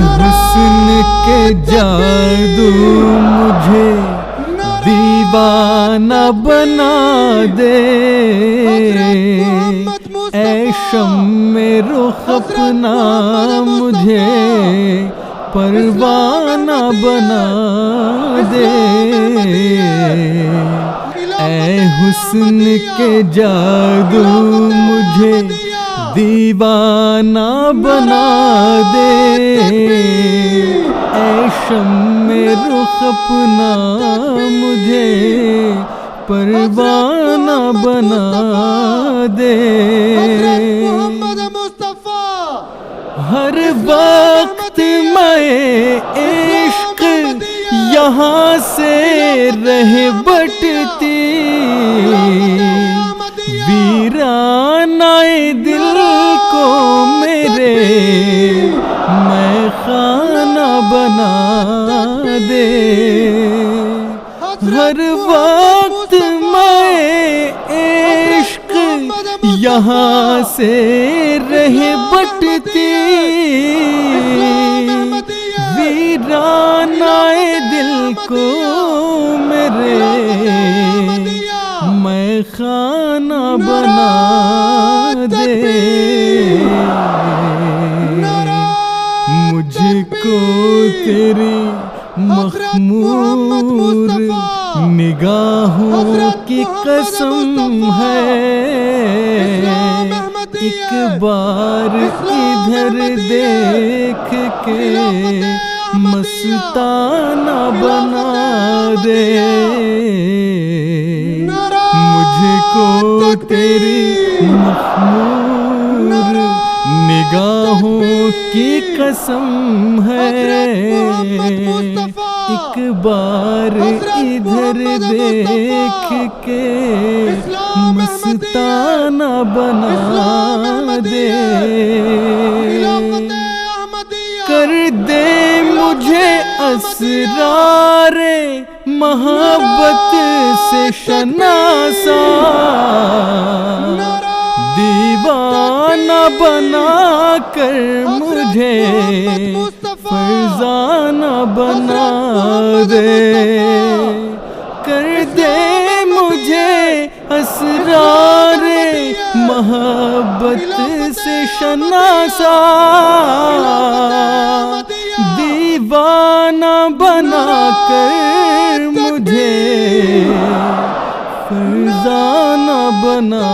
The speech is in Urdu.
حسن کے جادو مجھے دیوانہ بنا دے، اے شمع رخ اپنا مجھے پروانہ بنا دے، اے حسن کے جادو مجھے دیوانہ بنا دے، اے شمع رخ اپنا مجھے پروانہ بنا دے۔ ہر وقت میں عشق یہاں سے رہ بٹتی، ویرانہ دل کو میرے میں خانہ بنا دے۔ ہر وقت میں عشق یہاں سے رہ بٹتی، ویرانہ دل کو میرے میں خانہ بنا دے۔ مجھ کو تیری مخمور نگاہوں کی قسم ہے، ایک بار ادھر دیکھ کے مستانہ بنا دے۔ مجھ کو تیری مخمور نگاہوں کی قسم ہے، ایک بار ادھر دیکھ کے مستانہ بنا دے۔ کر دے مجھے اسرار محبت سے شناسا، دیوانہ بنا کر مجھے فرزانہ بنا دے۔ کر دے مجھے اسرار محبت سے شناسا، دیوانہ بنا کر مجھے فرزانہ بنا